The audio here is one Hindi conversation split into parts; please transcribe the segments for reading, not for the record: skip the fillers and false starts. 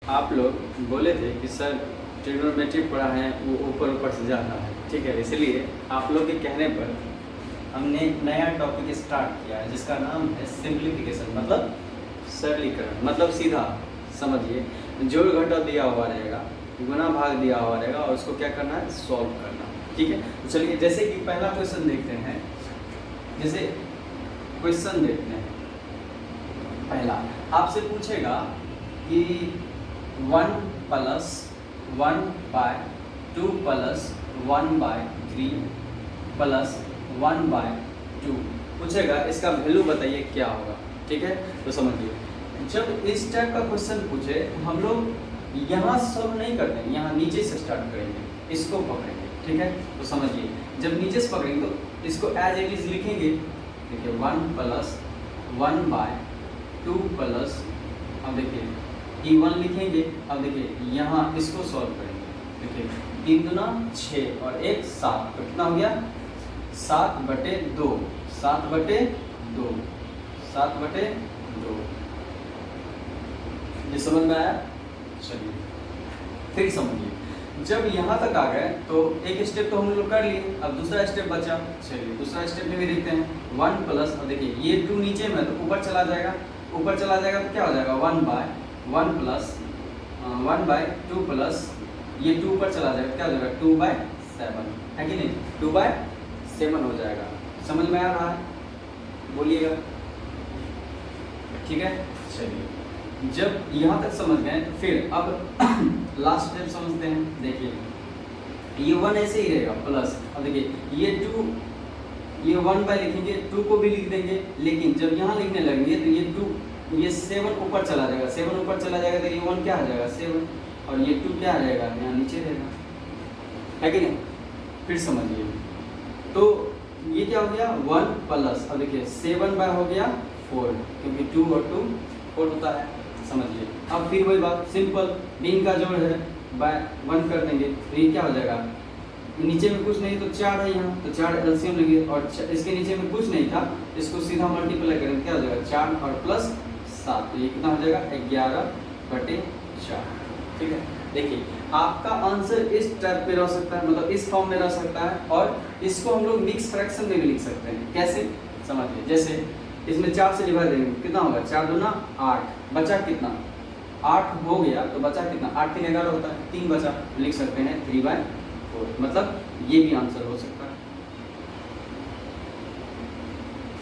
आप लोग बोले थे कि सर ट्रिग्नोमेट्री पढ़ा है वो ऊपर ऊपर से जाता है, ठीक है। इसलिए आप लोग के कहने पर हमने एक नया टॉपिक स्टार्ट किया है जिसका नाम है सिंप्लीफिकेशन, मतलब सरलीकरण। मतलब सीधा समझिए, जोड़ घटा दिया हुआ रहेगा, गुना भाग दिया हुआ रहेगा और उसको क्या करना है, सॉल्व करना, ठीक है। तो चलिए, जैसे कि पहला क्वेश्चन देखते हैं। जैसे क्वेश्चन देखते हैं, पहला आपसे पूछेगा कि 1 + 1/2 + 1/3 + 1/2 पूछेगा, इसका वैल्यू बताइए क्या होगा, ठीक है। तो समझिए, जब इस टाइप का क्वेश्चन पूछे तो हम लोग यहाँ सॉल्व नहीं करते हैं, यहाँ नीचे से स्टार्ट करेंगे, इसको पकड़ेंगे, ठीक है। तो समझिए, जब नीचे से पकड़ेंगे तो इसको एज इट इज लिखेंगे। देखिए 1 + 1/2 + अब देखिए E1 लिखेंगे। अब देखिए यहाँ इसको सॉल्व करेंगे। देखिए 3 दूना 6 और 1 7, तो कितना हो गया 7/2, 7/2, 7/2। ये समझ में आया? चलिए फिर समझिए, जब यहाँ तक आ गए तो एक स्टेप तो हम लोग कर लिए, अब दूसरा स्टेप बचा। चलिए दूसरा स्टेप में भी देखते हैं। 1 + अब देखिए ये 2 नीचे में तो ऊपर चला जाएगा, ऊपर चला जाएगा तो क्या हो जाएगा 1/1 + 1/2 प्लस ये 2 ऊपर चला जाएगा, क्या हो जाएगा 2/7, है कि नहीं, 2/7 हो जाएगा। समझ में आ रहा है? बोलिएगा, ठीक है। चलिए, जब यहाँ तक समझ गए तो फिर अब लास्ट स्टेप समझते हैं। देखिए ये 1 ऐसे ही रहेगा प्लस, अब देखिए ये 2, ये 1/, लिखेंगे 2 को भी लिख देंगे, लेकिन जब यहाँ लिखने लगेंगे तो ये 2, ये 7 ऊपर चला जाएगा, 7 ऊपर चला जाएगा तो ये 1 क्या आ जाएगा 7, और ये 2 क्या आ जाएगा यहाँ नीचे रहेगा, है कि नहीं। फिर समझिए, तो ये क्या हो गया 1 + अब देखिए 7/, हो गया 4, क्योंकि 2 और 2 4 होता है। समझिए, अब फिर वही बात, सिंपल बीन का जोड़ है, बाय 1 कर देंगे तो ये क्या हो जाएगा, नीचे में कुछ नहीं तो 4 है यहाँ, तो 4 एलसीएम लेंगे, और इसके नीचे में कुछ नहीं था, इसको सीधा मल्टीप्लाई करेंगे, क्या हो जाएगा 4 और प्लस 7, तो ये कितना हो जाएगा 11/4, ठीक है। देखिए आपका आंसर इस टाइप पे रह सकता है, मतलब इस फॉर्म में रह सकता है, और इसको हम लोग मिक्स फ्रैक्शन में भी लिख सकते हैं। कैसे समझिए, जैसे इसमें 4 से डिवाइड करेंगे, कितना होगा 4 दूना 8, बचा कितना 8 हो गया, तो बचा कितना 8 3 11 होता है, 3 बचा, लिख सकते हैं 3/4, मतलब ये भी आंसर हो सकता है,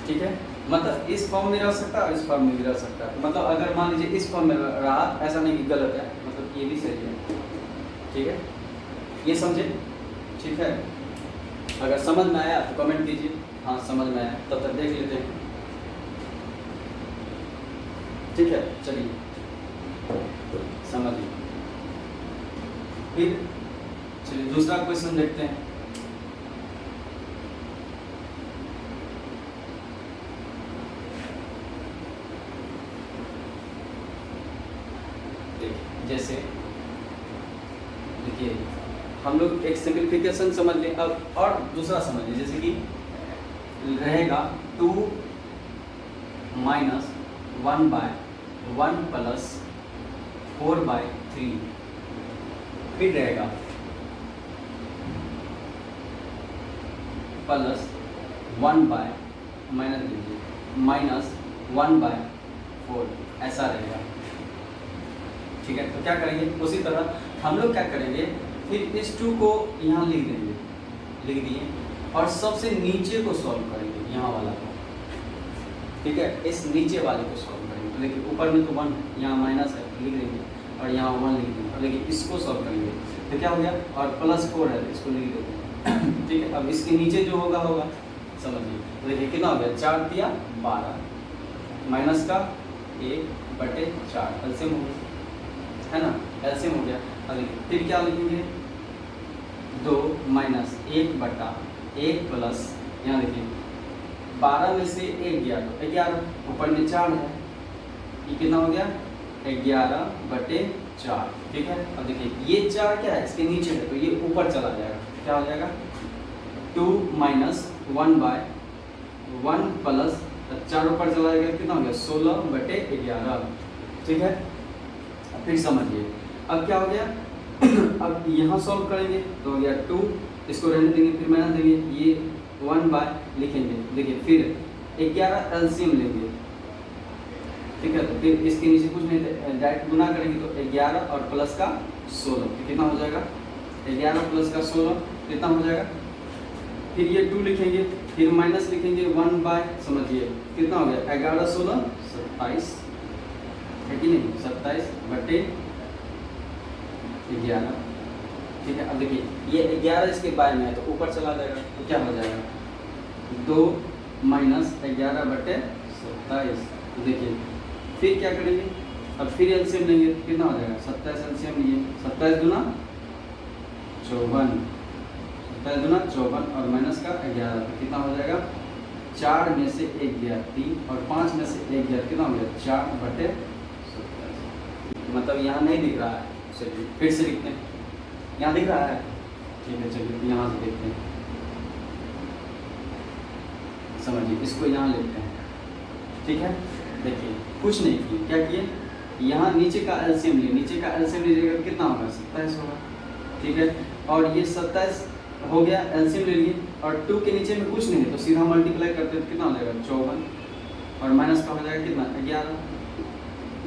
ठीक है। मतलब इस फॉर्म में रह सकता है और इस फॉर्म में भी रह सकता है। मतलब अगर मान लीजिए इस फॉर्म में रहा, ऐसा नहीं कि गलत है, मतलब ये भी सही है, ठीक है। ये समझे, ठीक है। अगर समझ में आया तो कमेंट कीजिए, हाँ समझ में आया, तब तक देख लेते हैं, ठीक है। चलिए समझिए, फिर चलिए दूसरा क्वेश्चन देखते हैं। जैसे देखिए हम लोग एक सिंप्लीफिकेशन समझ लें, अब और दूसरा समझ लें, जैसे कि रहेगा 2 - 1/1 + 4/3, फिर रहेगा प्लस 1/, माइनस 1/4, ऐसा रहेगा, ठीक है। तो क्या करेंगे, उसी तरह हम लोग क्या करेंगे, फिर इस 2 को यहाँ लिख देंगे, लिख दिए, और सबसे नीचे को सॉल्व करेंगे, यहाँ वाला को, ठीक है। इस नीचे वाले को सॉल्व करेंगे, तो देखिए ऊपर में तो 1 है, यहाँ माइनस है, लिख देंगे, और यहाँ 1 लिख देंगे, और देखिए इसको सॉल्व करेंगे तो क्या हो गया, और +4 है तो इसको लिख देंगे, ठीक है। अब इसके नीचे जो होगा होगा, समझिए, तो देखिए कितना हो गया 4 × 3 = 12, माइनस का 1/4, एलसीएम हो गया, है ना, एलसीएम हो गया। अब देखिए फिर क्या लिखेंगे 2 - 1/1 प्लस, यहाँ देखिए 12 में से 1 गया तो 11, ऊपर में 4 है, ये कितना हो गया 11/4, ठीक है। अब देखिए ये 4 क्या है, इसके नीचे है, तो ये ऊपर चला जाएगा, क्या हो जाएगा 2 - 1/1 प्लस 4 ऊपर चला जाएगा, कितना हो गया 16/11, ठीक है। फिर समझिए अब क्या हो गया अब यहाँ सॉल्व करेंगे तो हो गया 2, इसको रहने देंगे, फिर माइनस देंगे, ये 1 बाय लिखेंगे। देखिए फिर 11 एलसीएम लेंगे, ठीक है। तो फिर इसके नीचे कुछ नहीं, डायरेक्ट गुना करेंगे तो 11 और प्लस का 16, तो कितना हो जाएगा 11 प्लस का 16 कितना हो जाएगा। फिर ये 2 लिखेंगे, फिर माइनस लिखेंगे 1 बाय, समझिए कितना हो गया 11 16 27 है कि नहीं, 27 बटे 11, ठीक है। अब देखिए ये 11 इसके बाय में है तो ऊपर चला जाएगा, तो क्या हो जाएगा 2 माइनस 11 बटे 27। तो देखिए फिर क्या करेंगे, अब फिर एलसीएम लेंगे, कितना हो जाएगा 27 एलसीएम लिए, 27 गुना 54, 27 गुना 54 और माइनस का 11, तो कितना हो जाएगा 4 में से 1 गया 3 और 5 में से 1 गया, कितना हो गया 4 बटे 27। मतलब यहाँ नहीं दिख रहा है, चलिए फिर से लिखते हैं, यहाँ दिख रहा है, ठीक है। चलिए यहाँ से देखते हैं, समझिए इसको यहाँ लेते हैं, ठीक है। देखिए कुछ नहीं किए, क्या किए, यहाँ नीचे का एलसीएम लिए, नीचे का एलसीएम लीजिएगा कितना होगा 27 होगा, ठीक है। और ये 27 हो गया, एलसीएम ले लिए और 2 के नीचे में कुछ नहीं है तो सीधा मल्टीप्लाई करते हैं, कितना हो जाएगा 54 और माइनस का हो जाएगा कितना 11,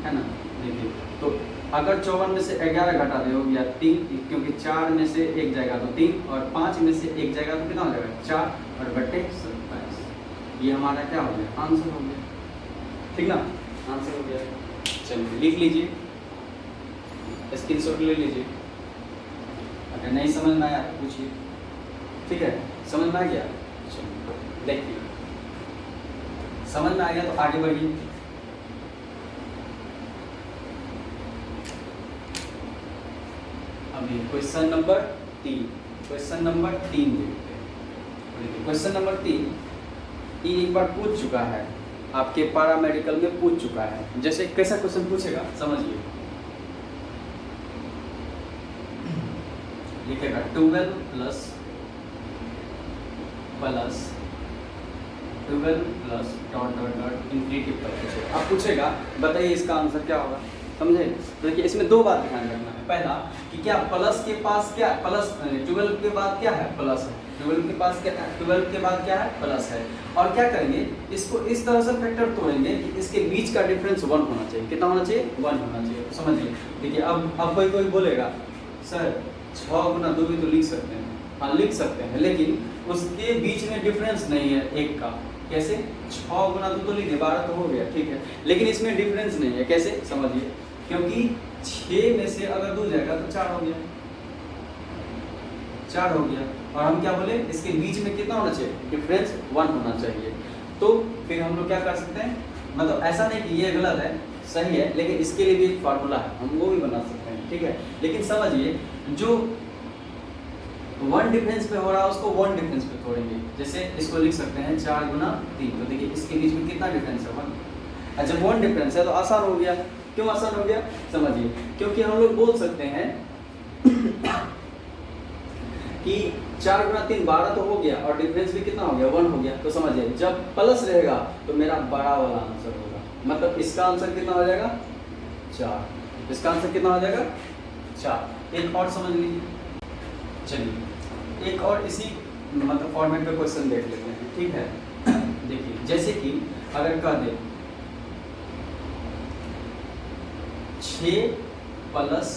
है ना। देखिए तो अगर 54 में से 11 घटा दे हो गया 3, क्योंकि 4 में से 1 जाएगा तो 3 और 5 में से 1 जाएगा तो कितना हो जाएगा 4 और बटे 27। ये हमारा क्या हो गया आंसर हो गया, ठीक ना, आंसर हो गया। चलिए लिख लीजिए, स्क्रीनशॉट ले लीजिए, अगर नहीं समझ में आया तो पूछिए, ठीक है। समझ में आ गया, चलिए देखिए समझ में आ गया तो आगे बढ़िए। अभी क्वेश्चन नंबर 3, क्वेश्चन नंबर 3 देखते हैं। क्वेश्चन नंबर 3 ये एक बार पूछ चुका है, आपके पैरामेडिकल में पूछ चुका है। जैसे कैसा क्वेश्चन पूछेगा समझिए, लिखेगा 12 plus 12 plus dot dot dot infinity पर अब पूछेगा, बताइए इसका आंसर क्या होगा, समझे। तो देखिए इसमें दो बात ध्यान रखना है, पहला कि क्या प्लस के पास क्या प्लस 12 के बाद क्या है प्लस है, 12 के पास क्या 12 के बाद क्या है प्लस है। और क्या करेंगे, इसको इस तरह से फैक्टर तोड़ेंगे कि इसके बीच का डिफरेंस 1 होना चाहिए, कितना होना चाहिए 1 होना चाहिए, समझिए। देखिए अब कोई बोलेगा सर 6 गुना 2 भी तो लिख सकते हैं, हाँ लिख सकते हैं, लेकिन उसके बीच में डिफरेंस नहीं है 1 का, कैसे 6 गुना 2 तो लिखे 12 तो हो गया, ठीक है, लेकिन इसमें डिफरेंस नहीं है, कैसे समझिए, क्योंकि 6 में से अगर 2 जाएगा तो 4 हो गया, 4 हो गया। और हम क्या बोले, इसके बीच में कितना होना चाहिए डिफरेंस 1 होना चाहिए। तो फिर हम लोग क्या कर सकते हैं, मतलब ऐसा नहीं कि ये गलत है सही है, लेकिन इसके लिए भी एक फार्मूला है, हम वो भी बना सकते हैं, ठीक है। लेकिन समझिए जो 1 डिफरेंस पे हो रहा है उसको 1 डिफरेंस पे तोड़ेंगे, जैसे इसको लिख सकते हैं 4 गुना 3, तो देखिए इसके बीच में कितना डिफरेंस है 1। जब 1 डिफरेंस है तो आसान हो गया, क्यों आसान हो गया समझिए, क्योंकि हम लोग बोल सकते हैं कि 4 गुना 3 12 तो हो गया और डिफरेंस भी कितना हो गया 1 हो गया। तो समझिए जब प्लस रहेगा तो मेरा बड़ा वाला आंसर होगा, मतलब इसका आंसर कितना हो जाएगा 4, इसका आंसर कितना हो जाएगा 4। एक और समझ लीजिए, चलिए एक और इसी मतलब फॉर्मेट में क्वेश्चन देख लेते हैं, ठीक है। देखिए जैसे कि अगर कह दे 6 plus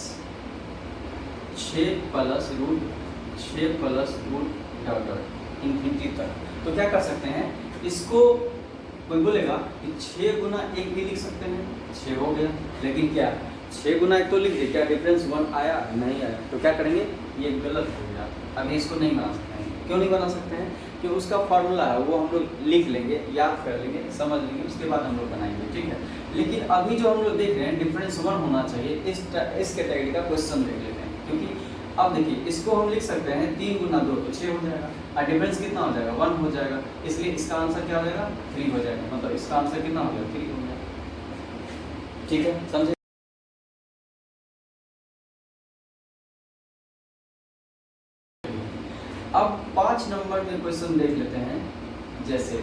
root dot dot infinity तक, तो क्या कर सकते हैं, इसको कोई बोलेगा कि 6 गुना 1 भी लिख सकते हैं, 6 हो गया, लेकिन क्या 6 गुना 1 तो लिख दे, क्या डिफरेंस 1 आया नहीं आया, तो क्या करेंगे ये गलत हो गया, अभी इसको नहीं बना सकते हैं। क्यों नहीं बना सकते हैं, कि उसका फार्मूला है वो हम लोग लिख लेंगे, याद कर लेंगे, समझ लेंगे, उसके बाद हम लोग बनाएंगे, ठीक है। लेकिन अभी जो हम लोग देख रहे हैं डिफरेंस 1 होना चाहिए, इस कैटेगरी का क्वेश्चन देख लेते हैं, क्योंकि अब देखिए इसको हम लिख सकते हैं 3 गुना 2 तो 6 हो जाएगा, और डिफरेंस कितना हो जाएगा 1 हो जाएगा, इसलिए इसका आंसर क्या हो जाएगा 3 हो जाएगा, मतलब इसका आंसर कितना हो जाएगा 3 हो जाएगा, ठीक है समझे। अब 5 नंबर के क्वेश्चन देख लेते हैं, जैसे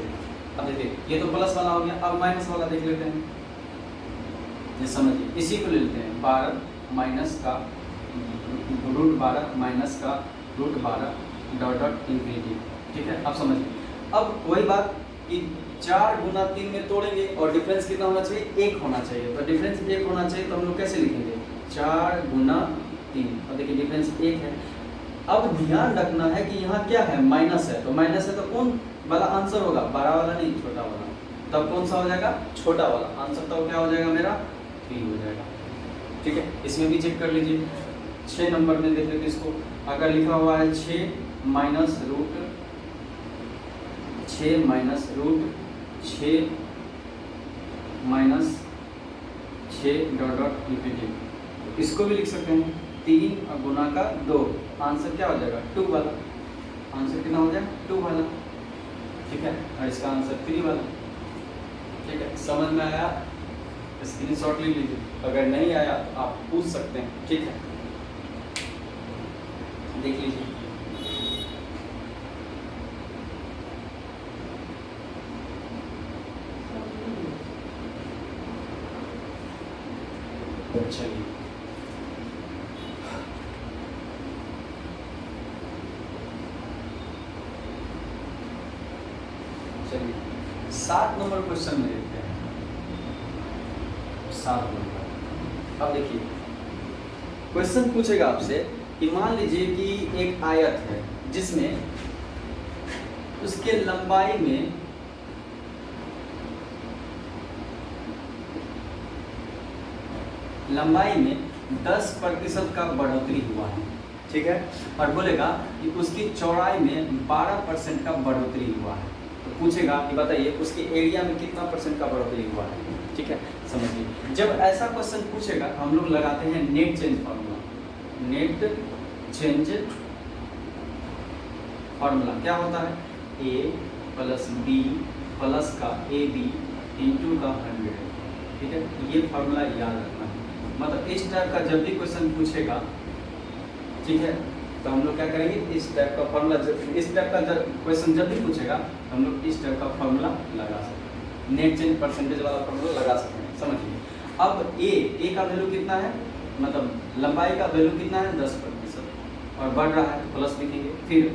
अब देखिए ये तो प्लस वाला हो गया, अब माइनस वाला देख लेते हैं, ये समझिए, इसी को ले लेते हैं 12 माइनस का √12 माइनस का √12 डॉट डॉट इन्फिनिटी। ठीक है, आप समझिए। अब वही बात कि 4 गुना 3 में तोड़ेंगे और डिफरेंस कितना होना चाहिए, 1 होना चाहिए। तो डिफरेंस 1 होना चाहिए, तो हम लोग कैसे लिखेंगे, 4 गुना 3। और देखिए डिफरेंस 1 है। अब ध्यान रखना है कि यहाँ क्या है, माइनस है। तो माइनस है तो कौन वाला आंसर होगा, बड़ा वाला नहीं, छोटा वाला। तब कौन सा हो जाएगा, छोटा वाला आंसर। तो क्या हो जाएगा मेरा, 3 हो जाएगा। ठीक है, इसमें भी चेक कर लीजिए। 6 नंबर में देख लेते इसको। अगर लिखा हुआ है 6 minus root 6 minus root 6 minus 6 dot dot infinity, इसको भी लिख सकते हैं 3 और गुना का 2। आंसर क्या हो जाएगा, 2 वाला। आंसर कितना हो जाएगा, 2 वाला। ठीक है, और इसका आंसर 3 वाला। ठीक है, समझ में आया, स्क्रीनशॉट ले लीजिए। अगर नहीं आया तो आप पूछ सकते हैं। ठीक है, देख लीजिए। चलिए, चलिए 7 नंबर क्वेश्चन में देखते हैं। 7 नंबर। अब देखिए, क्वेश्चन पूछेगा आपसे कि मान लीजिए कि एक आयत है जिसमें उसके लंबाई में लंबाई में 10% का बढ़ोतरी हुआ है। ठीक है, और बोलेगा कि उसकी चौड़ाई में 12% का बढ़ोतरी हुआ है। तो पूछेगा कि बताइए उसके एरिया में कितना % का बढ़ोतरी हुआ है। ठीक है, समझिए। जब ऐसा क्वेश्चन पूछेगा तो हम लोग लगाते हैं net change formula. Net change formula क्या होता है, a प्लस b प्लस का ab इंटू का 100। ठीक है, ये फार्मूला याद रखना है। मतलब इस टाइप का जब भी क्वेश्चन पूछेगा, ठीक है, तो हम लोग क्या करेंगे, इस टाइप का फार्मूला, इस टाइप का क्वेश्चन जब भी पूछेगा तो हम लोग इस टाइप का फार्मूला लगा सकते हैं। नेट चेंज परसेंटेज वाला फार्मूला लगा सकते हैं। समझिए। अब ए का वैल्यू कितना है, मतलब लंबाई का वैल्यू कितना है, 10% और बढ़ रहा है तो प्लस लिखेंगे। फिर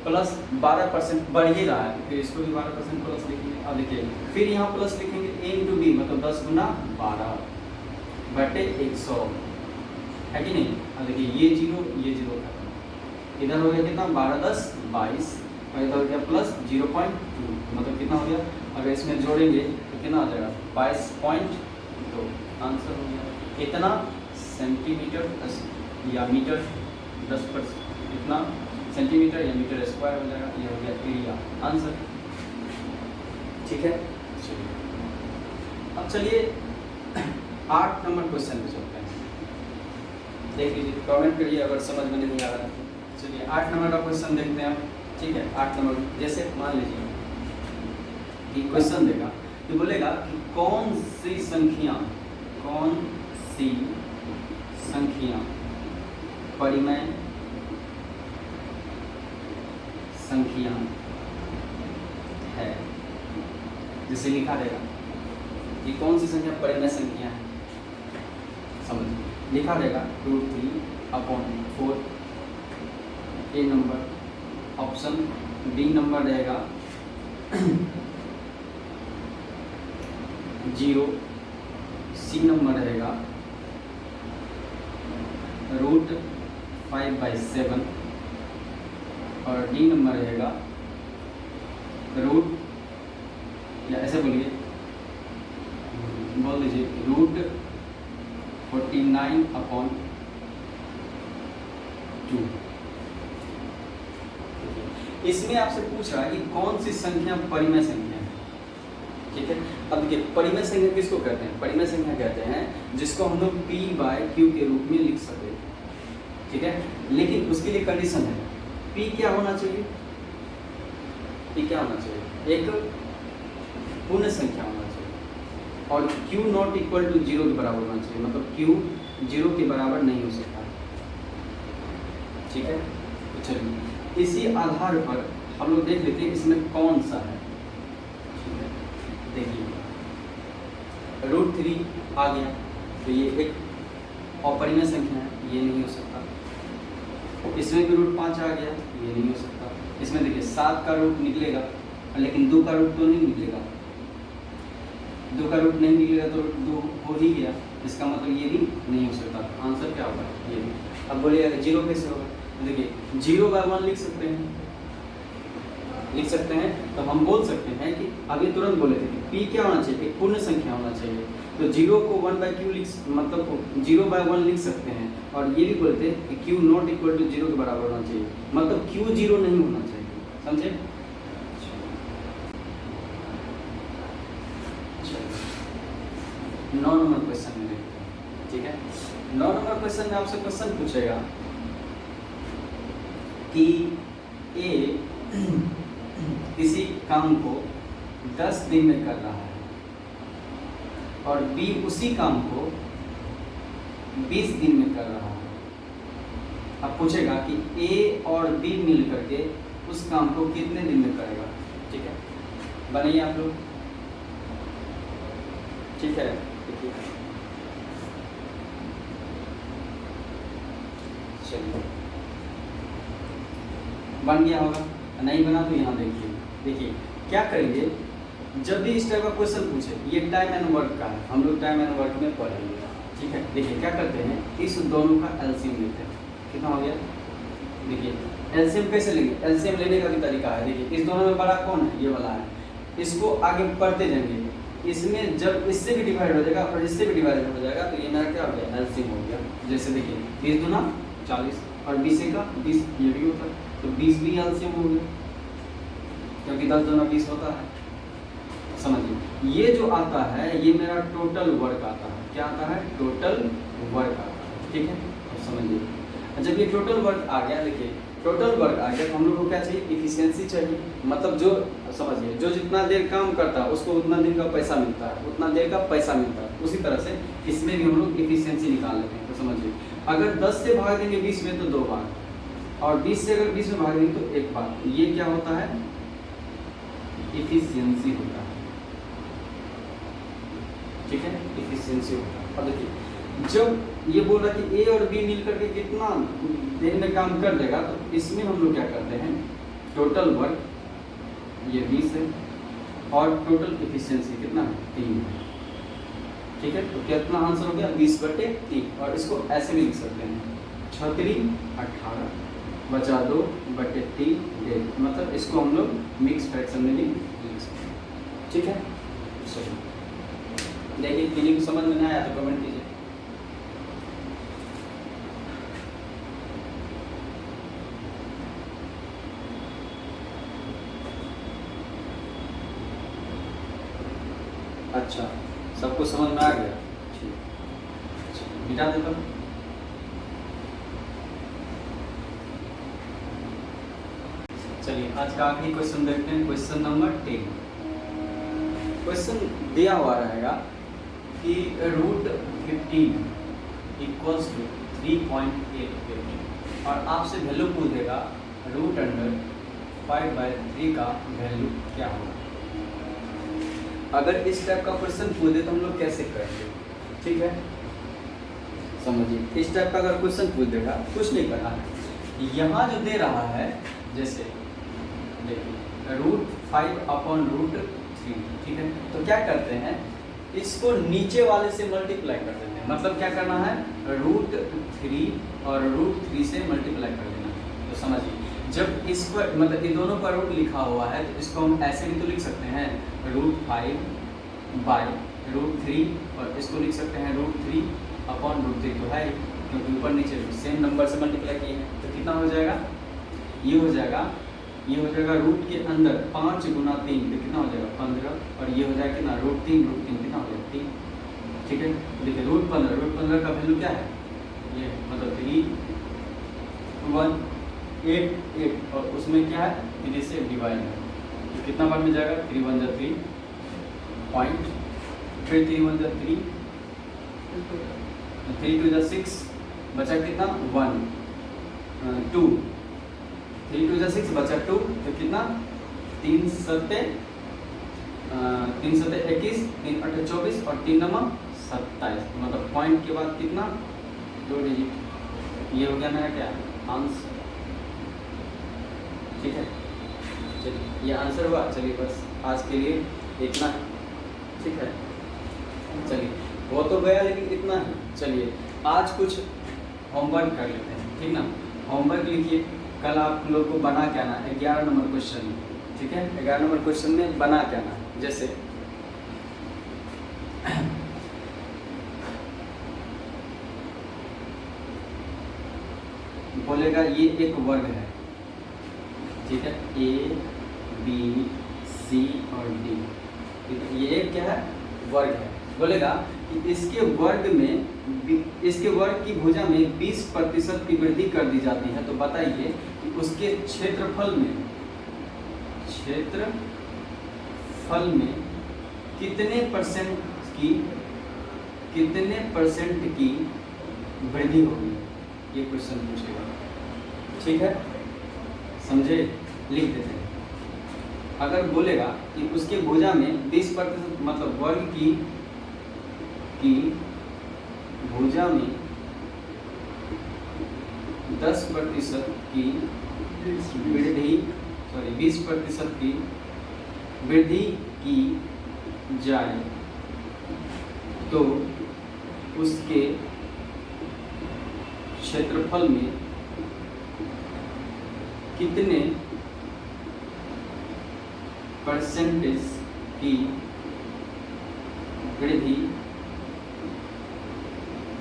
प्लस 12% बढ़ ही रहा है, फिर इसको भी 12% प्लस लिखेंगे। अब देखिए, फिर यहाँ प्लस लिखेंगे, a इंटू बी मतलब 10 गुना 12 बटे 100, है कि नहीं। अब देखिए ये 0 खत्म, इधर हो गया कितना, 12 10 22 और इधर हो गया प्लस 0.2 मतलब कितना हो गया। अगर इसमें जोड़ेंगे तो कितना आ जाएगा, 22.2। आंसर हो गया। इतना सेंटीमीटर या मीटर 10%, इतना सेंटीमीटर या मीटर स्क्वायर हो जाएगा। ये हो गया एरिया, आंसर। ठीक है, अब चलिए 8 नंबर क्वेश्चन पे चलते हैं। देख लीजिए, कमेंट करिए अगर समझ में नहीं आ रहा है। चलिए 8 नंबर का क्वेश्चन देखते हैं। ठीक है, 8 नंबर, जैसे मान लीजिए कि क्वेश्चन देगा कि बोलेगा कि कौन सी संख्या परिमेय संख्या है। जैसे लिखा देगा कि कौन सी संख्या परिमेय संख्या है, समझिए। लिखा देगा √3/4 ए नंबर, ऑप्शन बी नंबर रहेगा 0, सी नंबर रहेगा √5/7 और डी नंबर रहेगा या ऐसे बोलिए, बोल दीजिए √49/2। इसमें आपसे पूछ रहा है कि कौन सी संख्या परिमेय संख्या है। ठीक है, अब देखिए परिमेय संख्या किसको कहते हैं, परिमेय संख्या कहते हैं जिसको हम लोग p/q के रूप में लिख सके। ठीक है, लेकिन उसके लिए कंडीशन है, p क्या होना चाहिए, p क्या होना चाहिए, एक पूर्ण संख्या होना चाहिए और q नॉट इक्वल टू 0 के बराबर होना चाहिए, मतलब q 0 के बराबर नहीं हो सकता। ठीक है, तो चलिए इसी आधार पर हम लोग देख लेते हैं इसमें कौन सा है। ठीक है, देखिए √3 आ गया, तो ये एक अपरिमेय संख्या है, ये नहीं हो सकता। इसमें भी रूट 5 आ गया, ये नहीं हो सकता। इसमें देखिए 7 का रूट निकलेगा, लेकिन 2 का रूट तो नहीं निकलेगा। 2 का रूट नहीं निकलेगा तो रूट 2 हो ही गया, इसका मतलब ये भी नहीं हो सकता। आंसर क्या होगा? ये भी। अब बोलिएगा 0 कैसे होगा? देखिए 0/1 लिख सकते हैं, तो हम बोल सकते हैं कि अभी तुरंत बोले थे कि p क्या होना चाहिए? एक पूर्ण संख्या होना चाहिए। तो 0 को 1/q मतलब 0/1 लिख सकते हैं, और ये भी बोलते हैं कि q नॉट इक्वल टू 0 के बराबर होना चाहिए, मतलब q 0 नहीं होना चाहिए। समझे? 9 नंबर क्वेश्चन में देखते हैं। ठीक है, 9 नंबर क्वेश्चन में आपसे क्वेश्चन पूछेगा कि ए किसी काम को 10 दिन में कर रहा है और बी उसी काम को 20 दिन में कर रहा है। अब पूछेगा कि ए और बी मिल करके उस काम को कितने दिन में करेगा। ठीक है, बनाइए आप लोग। ठीक है, चलिए बन गया होगा, नहीं बना तो यहाँ देखिए क्या करेंगे। जब भी इस टाइप का क्वेश्चन पूछे, ये टाइम एंड वर्क का है, हम लोग टाइम एंड वर्क में पढ़ेंगे। ठीक है, देखिए क्या करते हैं, इस दोनों का एलसीएम लेते हैं। कितना हो गया? देखिए एलसीएम कैसे लेंगे? एलसीएम लेने का भी तरीका है। देखिए इस दोनों में बड़ा कौन है? ये वाला है। इसको आगे बढ़ते जाएंगे, इसमें जब इससे भी डिवाइड हो जाएगा और इससे भी डिवाइड हो जाएगा तो ये मेरा क्या हो गया? एलसीएम हो गया। जैसे देखिए 20 दूना 40 और 20 का 20, ये भी होता है, तो 20 भी एलसीएम हो गया, क्योंकि 10 दूना 20 होता है। समझिए, ये जो आता है ये मेरा टोटल वर्क आता है। क्या आता है? टोटल वर्क आता है। ठीक है, अब समझिए, जब ये टोटल वर्क आ गया, देखिए टोटल वर्क आ गया तो हम लोग को क्या चाहिए? इफिशियंसी चाहिए। मतलब जो समझिए, जो जितना देर काम करता है उसको उतना दिन का पैसा मिलता है, उतना देर का पैसा मिलता है। उसी तरह से इसमें भी हम लोग इफिशियंसी निकाल लेते हैं। तो समझिए, अगर 10 से भाग देंगे 20 में तो 2 बार, और 20 से अगर 20 में भाग देंगे तो 1 बार। ये क्या होता है? इफिशियंसी होता है। ठीक है, इफिशियंसी होता है। अब देखिए जब ये बोल रहा है कि ए और बी मिल करके कितना देर में काम कर देगा, तो इसमें हम लोग क्या करते हैं? टोटल वर्क ये 20 है और टोटल इफिशियंसी कितना है? 3 है। ठीक है, तो कितना आंसर हो गया? 20/3। और इसको ऐसे भी लिख सकते हैं 6×3 18 बचा 2/3 डेढ़, मतलब इसको हम लोग मिक्स फ्रैक्शन में भी लिख सकते हैं। ठीक है, चलिए देखिए, किन्हीं को समझ में नहीं आया तो कमेंट कीजिए। अच्छा, सबको समझ में आ गया? ठीक, मिटा देता हूँ। चलिए आज का आखिरी क्वेश्चन देखते हैं, क्वेश्चन नंबर 10। क्वेश्चन दिया हुआ रहेगा कि √15 = 3.88 और आपसे वैल्यू पूछेगा √5/3 का वैल्यू क्या होगा। अगर इस टाइप का क्वेश्चन पूछे तो हम लोग कैसे करेंगे? ठीक है, समझिए, इस टाइप का अगर क्वेश्चन पूछ देगा, कुछ नहीं करना है। यहाँ जो दे रहा है, जैसे देखिए √5/√3, ठीक है, तो क्या करते हैं? इसको नीचे वाले से मल्टीप्लाई कर देते हैं। मतलब क्या करना है? √3 और √3 से मल्टीप्लाई कर देना। तो समझिए, जब इस पर मतलब ये दोनों का रूट लिखा हुआ है तो इसको हम ऐसे भी तो लिख सकते हैं √5/√3, और इसको लिख सकते हैं √3/√3, तो है क्योंकि ऊपर नीचे सेम नंबर से मल्टीप्लाई किए हैं। तो कितना हो जाएगा? ये हो जाएगा रूट के अंदर 5 × 3 तो कितना हो जाएगा? 15, और ये हो जाएगा कितना? √3 कितना हो जाएगा? 3। ठीक है, देखिए √15 का वैल्यू क्या है? ये मतलब 318, और उसमें क्या है? 3 से डिवाइड है, तो कितना बार में जाएगा? 3 × 1 = 3 पॉइंट, फिर 3 × 1 = 3, 3 × 2 = 6, बचा कितना? 1 2, 3 × 2 = 6 बचा 2, तो कितना? 3 × 7 = 21, 3 × 8 = 24 और 3 × 9 = 27, मतलब पॉइंट के बाद कितना? 2 डिजिट। ये हो गया मेरा क्या आंसर। ठीक है, चलिए ये आंसर हुआ। चलिए बस आज के लिए इतना है। ठीक है, चलिए वो तो गया लेकिन इतना ही। चलिए आज कुछ होमवर्क कर लेते हैं, ठीक ना। होमवर्क लिखिए, कल आप लोग को बना के आना 11 नंबर क्वेश्चन। ठीक है, 11 नंबर क्वेश्चन में बना के आना। जैसे बोलेगा ये एक वर्ग है, ठीक है, ए बी सी और डी। ये एक क्या है वर्ग है। बोलेगा कि इसके वर्ग की भुजा में 20% की वृद्धि कर दी जाती है। तो बताइए कि उसके क्षेत्रफल में कितने परसेंट की वृद्धि होगी, ये क्वेश्चन पूछेगा। ठीक है, समझे, लिख देते हैं। अगर बोलेगा कि उसके भुजा में 20% मतलब वर्ग की भुजा में 10% की वृद्धि 20% की वृद्धि की जाए तो उसके क्षेत्रफल में कितने परसेंटेज की वृद्धि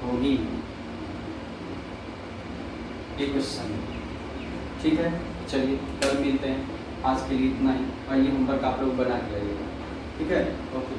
होगी, ये क्वेश्चन है। ठीक है, चलिए कल मिलते हैं। आज के लिए इतना ही, और ये होमवर्क आप लोग बना के लाइएगा। ठीक है, ओके।